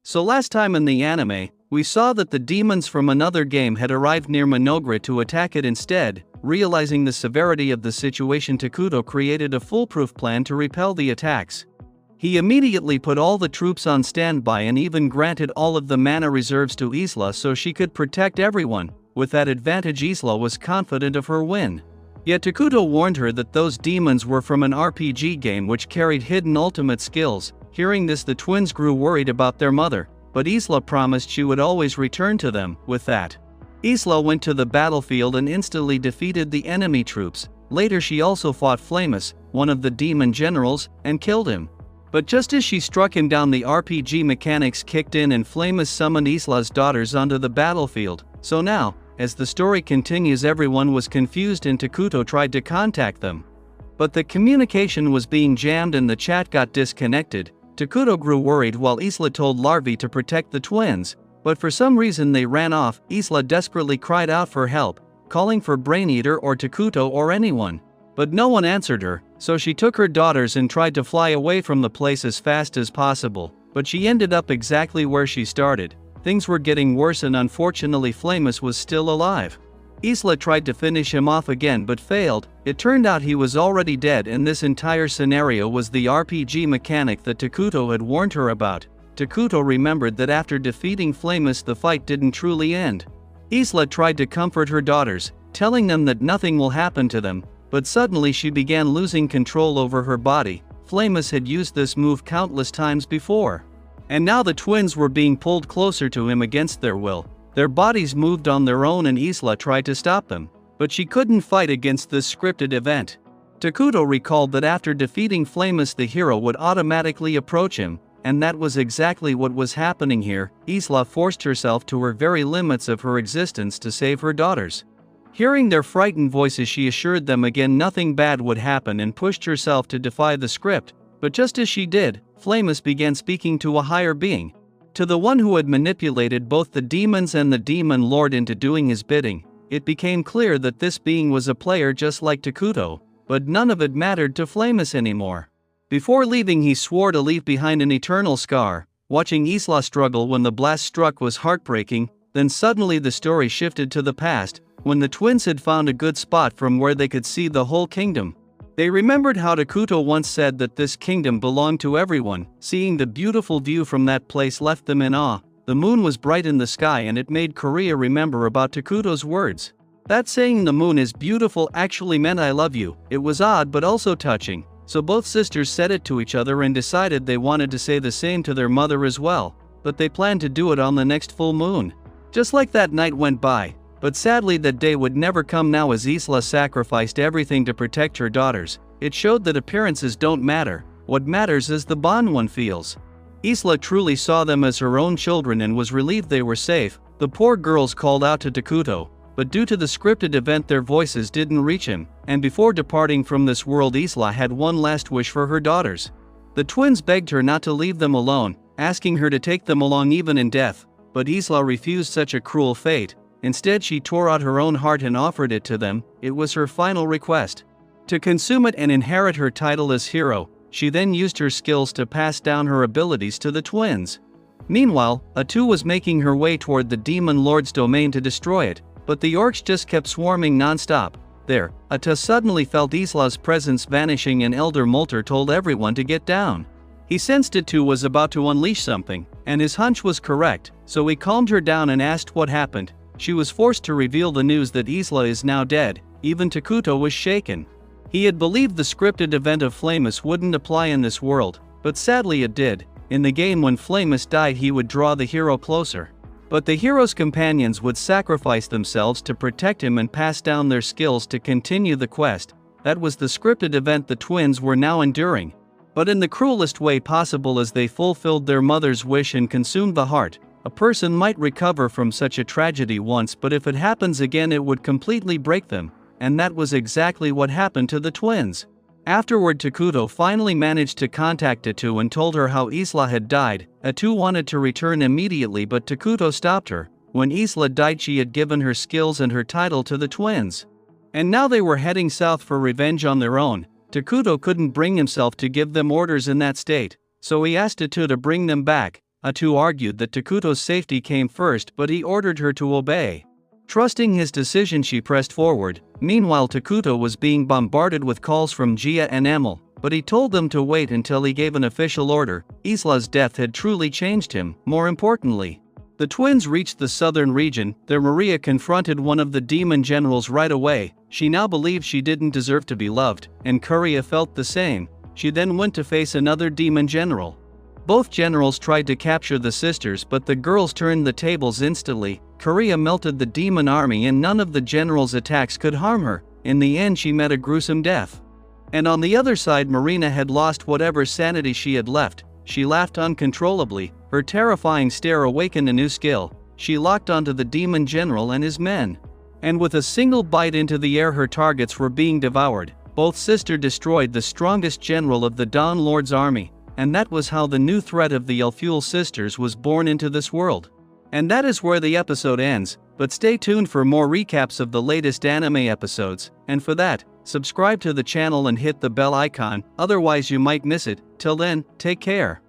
So last time in the anime, we saw that the demons from another game had arrived near Mynoghra to attack it instead. Realizing the severity of the situation, Takuto created a foolproof plan to repel the attacks. He immediately put all the troops on standby and even granted all of the mana reserves to Isla so she could protect everyone. With that advantage, Isla was confident of her win. Yet Takuto warned her that those demons were from an RPG game which carried hidden ultimate skills. Hearing this, the twins grew worried about their mother, but Isla promised she would always return to them. With that, Isla went to the battlefield and instantly defeated the enemy troops. Later she also fought Flamus, one of the demon generals, and killed him. But just as she struck him down, the RPG mechanics kicked in and Flamus summoned Isla's daughters onto the battlefield. So now, as the story continues, everyone was confused and Takuto tried to contact them. But the communication was being jammed and the chat got disconnected. Takuto grew worried while Isla told Larvae to protect the twins, but for some reason they ran off. Isla desperately cried out for help, calling for Brain Eater or Takuto or anyone. But no one answered her, so she took her daughters and tried to fly away from the place as fast as possible, but she ended up exactly where she started. Things were getting worse and unfortunately Flamus was still alive. Isla tried to finish him off again but failed. It turned out he was already dead, and this entire scenario was the RPG mechanic that Takuto had warned her about. Takuto remembered that after defeating Flamus the fight didn't truly end. Isla tried to comfort her daughters, telling them that nothing will happen to them, but suddenly she began losing control over her body. Flamus had used this move countless times before. And now the twins were being pulled closer to him against their will. Their bodies moved on their own and Isla tried to stop them, but she couldn't fight against this scripted event. Takuto recalled that after defeating Flamus the hero would automatically approach him, and that was exactly what was happening here. Isla forced herself to her very limits of her existence to save her daughters. Hearing their frightened voices, she assured them again nothing bad would happen and pushed herself to defy the script, but just as she did, Flamus began speaking to a higher being. To the one who had manipulated both the demons and the demon lord into doing his bidding, it became clear that this being was a player just like Takuto, but none of it mattered to Flamus anymore. Before leaving, he swore to leave behind an eternal scar. Watching Isla struggle when the blast struck was heartbreaking. Then suddenly the story shifted to the past, when the twins had found a good spot from where they could see the whole kingdom. They remembered how Takuto once said that this kingdom belonged to everyone. Seeing the beautiful view from that place left them in awe. The moon was bright in the sky and it made Korea remember about Takuto's words. That saying "the moon is beautiful" actually meant "I love you." It was odd but also touching. So both sisters said it to each other and decided they wanted to say the same to their mother as well, but they planned to do it on the next full moon. Just like that, night went by. But sadly that day would never come now, as Isla sacrificed everything to protect her daughters. It showed that appearances don't matter. What matters is the bond one feels. Isla truly saw them as her own children and was relieved they were safe. The poor girls called out to Takuto, but due to the scripted event their voices didn't reach him, and before departing from this world Isla had one last wish for her daughters. The twins begged her not to leave them alone, asking her to take them along even in death, but Isla refused such a cruel fate. Instead she tore out her own heart and offered it to them. It was her final request. To consume it and inherit her title as hero. She then used her skills to pass down her abilities to the twins. Meanwhile, Atu was making her way toward the Demon Lord's domain to destroy it, but the orcs just kept swarming non-stop. There, Atu suddenly felt Isla's presence vanishing and Elder Molter told everyone to get down. He sensed Atu was about to unleash something, and his hunch was correct, so he calmed her down and asked what happened. She was forced to reveal the news that Isla is now dead. Even Takuto was shaken. He had believed the scripted event of Flamus wouldn't apply in this world, but sadly it did. In the game, when Flamus died, he would draw the hero closer. But the hero's companions would sacrifice themselves to protect him and pass down their skills to continue the quest. That was the scripted event the twins were now enduring. But in the cruelest way possible, as they fulfilled their mother's wish and consumed the heart. A person might recover from such a tragedy once, but if it happens again it would completely break them, and that was exactly what happened to the twins. Afterward, Takuto finally managed to contact Atu and told her how Isla had died. Atu wanted to return immediately, but Takuto stopped her. When Isla died, she had given her skills and her title to the twins. And now they were heading south for revenge on their own. Takuto couldn't bring himself to give them orders in that state, so he asked Atu to bring them back. Atu argued that Takuto's safety came first, but he ordered her to obey. Trusting his decision, she pressed forward. Meanwhile, Takuto was being bombarded with calls from Gia and Emil, but he told them to wait until he gave an official order. Isla's death had truly changed him. More importantly, the twins reached the southern region. There, Maria confronted one of the demon generals right away. She now believed she didn't deserve to be loved, and Kuria felt the same. She then went to face another demon general. Both generals tried to capture the sisters, but the girls turned the tables instantly. Kuria melted the demon army and none of the generals' attacks could harm her. In the end, she met a gruesome death. And on the other side, Marina had lost whatever sanity she had left. She laughed uncontrollably. Her terrifying stare awakened a new skill. She locked onto the demon general and his men. And with a single bite into the air, her targets were being devoured. Both sisters destroyed the strongest general of the Dawn Lord's army. And that was how the new threat of the Elfuel sisters was born into this world. And that is where the episode ends, but stay tuned for more recaps of the latest anime episodes, and for that, subscribe to the channel and hit the bell icon, otherwise you might miss it. Till then, take care.